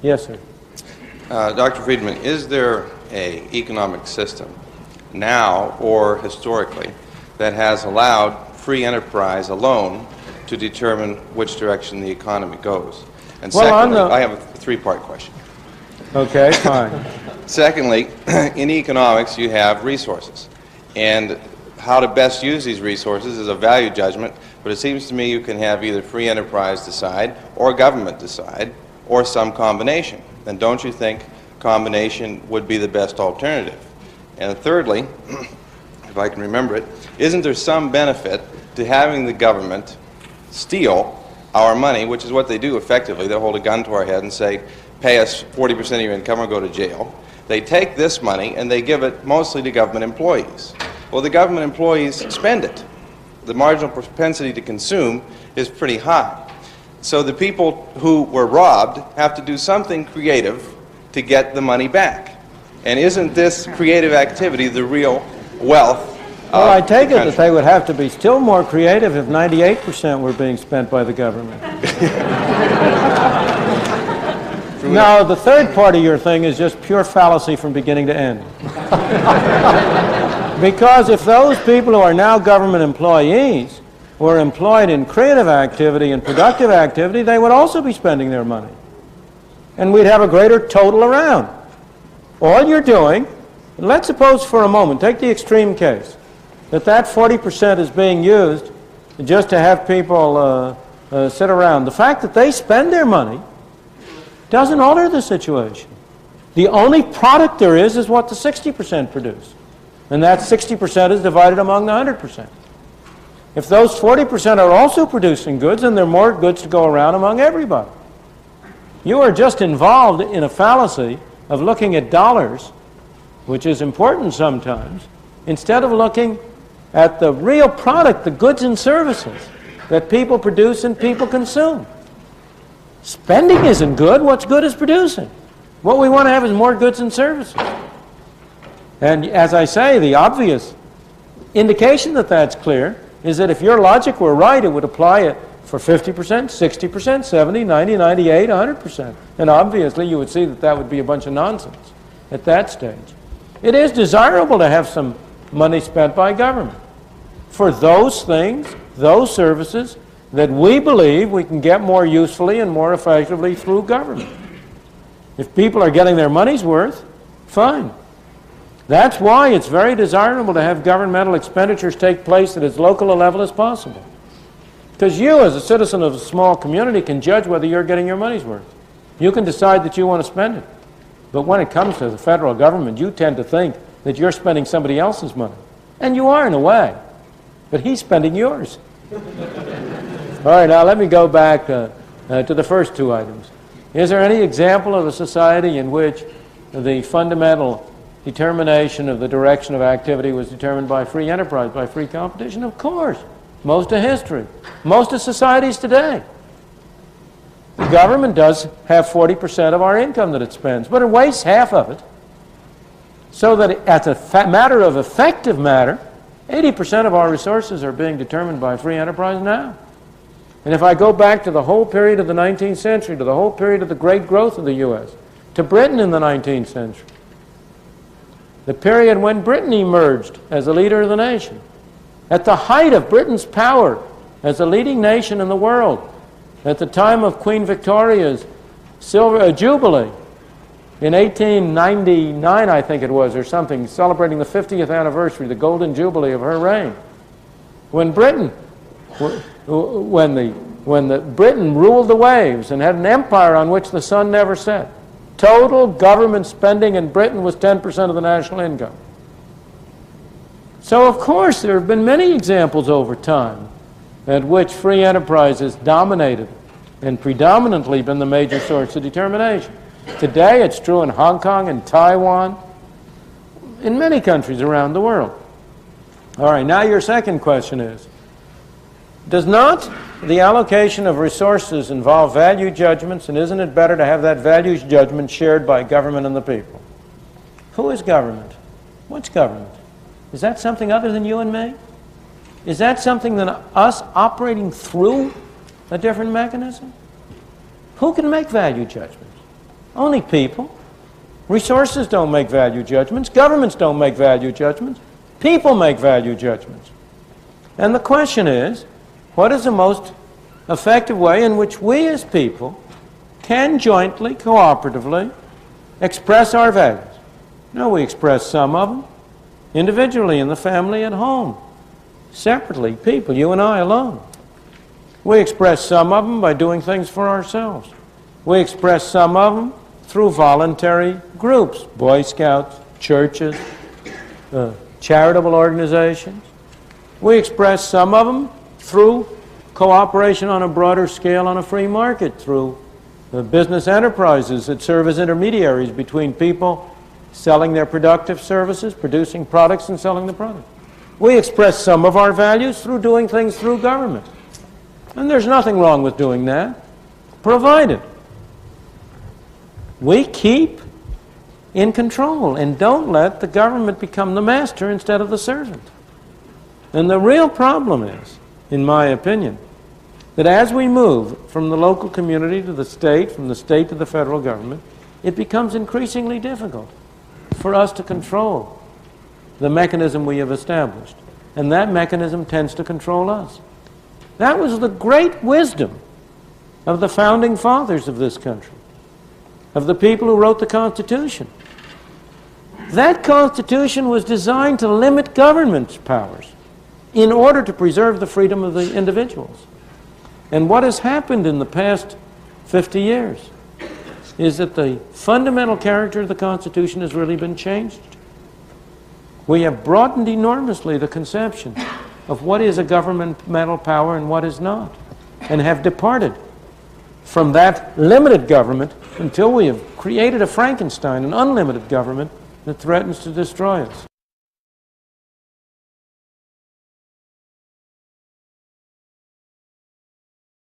Yes, sir. Dr. Friedman, is there an economic system now or historically that has allowed free enterprise alone to determine which direction the economy goes? And Well, secondly, I have a three-part question. Okay, fine. Secondly, in economics you have resources, and how to best use these resources is a value judgment, but it seems to me you can have either free enterprise decide or government decide or some combination. And don't you think combination would be the best alternative? And thirdly, if I can remember it, isn't there some benefit to having the government steal our money, which is what they do effectively? They'll hold a gun to our head and say, pay us 40% of your income or go to jail. They take this money and they give it mostly to government employees. Well, the government employees spend it. The marginal propensity to consume is pretty high. So the people who were robbed have to do something creative to get the money back. And isn't this creative activity the real wealth? Well, I take it that they would have to be still more creative if 98% were being spent by the government. No, the third part of your thing is just pure fallacy from beginning to end. Because if those people who are now government employees were employed in creative activity and productive activity, they would also be spending their money. And we'd have a greater total around. All you're doing, let's suppose for a moment, take the extreme case, that 40% is being used just to have people sit around. The fact that they spend their money doesn't alter the situation. The only product there is what the 60% produce. And that 60% is divided among the 100%. If those 40% are also producing goods, then there are more goods to go around among everybody. You are just involved in a fallacy of looking at dollars, which is important sometimes, instead of looking at the real product, the goods and services that people produce and people consume. Spending isn't good. What's good is producing. What we want to have is more goods and services. And as I say, the obvious indication that that's clear is that if your logic were right, it would apply it for 50%, 60%, 70, 90, 98, 100%. And obviously you would see that that would be a bunch of nonsense at that stage. It is desirable to have some money spent by government for those things, those services that we believe we can get more usefully and more effectively through government. If people are getting their money's worth, fine. That's why it's very desirable to have governmental expenditures take place at as local a level as possible. Because you, as a citizen of a small community, can judge whether you're getting your money's worth. You can decide that you want to spend it. But when it comes to the federal government, you tend to think that you're spending somebody else's money. And you are in a way. But he's spending yours. All right, now let me go back to the first two items. Is there any example of a society in which the fundamental determination of the direction of activity was determined by free enterprise, by free competition? Of course. Most of history. Most of societies today. The government does have 40% of our income that it spends, but it wastes half of it. So that as a matter of effective matter, 80% of our resources are being determined by free enterprise now. And if I go back to the whole period of the 19th century, to the whole period of the great growth of the U.S., to Britain in the 19th century, the period when Britain emerged as a leader of the nation, at the height of Britain's power as a leading nation in the world, at the time of Queen Victoria's Jubilee, in 1899, I think it was, or something, celebrating the 50th anniversary, the Golden Jubilee of her reign, when Britain ruled the waves and had an empire on which the sun never set. Total government spending in Britain was 10% of the national income. So of course there have been many examples over time at which free enterprise has dominated and predominantly been the major source of determination. Today it's true in Hong Kong and Taiwan, in many countries around the world. All right, now your second question is, does not the allocation of resources involve value judgments, and isn't it better to have that values judgment shared by government and the people? Who is government? What's government? Is that something other than you and me? Is that something than us operating through a different mechanism? Who can make value judgments? Only people. Resources don't make value judgments. Governments don't make value judgments. People make value judgments. And the question is, what is the most effective way in which we as people can jointly, cooperatively express our values? No, we express some of them individually in the family at home, separately, people, you and I alone. We express some of them by doing things for ourselves. We express some of them through voluntary groups, Boy Scouts, churches, charitable organizations. We express some of them through cooperation on a broader scale on a free market, through business enterprises that serve as intermediaries between people selling their productive services, producing products and selling the product. We express some of our values through doing things through government. And there's nothing wrong with doing that, provided we keep in control and don't let the government become the master instead of the servant. And the real problem is, in my opinion, that as we move from the local community to the state, from the state to the federal government, it becomes increasingly difficult for us to control the mechanism we have established. And that mechanism tends to control us. That was the great wisdom of the founding fathers of this country, of the people who wrote the Constitution. That Constitution was designed to limit government's powers in order to preserve the freedom of the individuals. And what has happened in the past 50 years is that the fundamental character of the Constitution has really been changed. We have broadened enormously the conception of what is a governmental power and what is not, and have departed from that limited government until we have created a Frankenstein, an unlimited government that threatens to destroy us.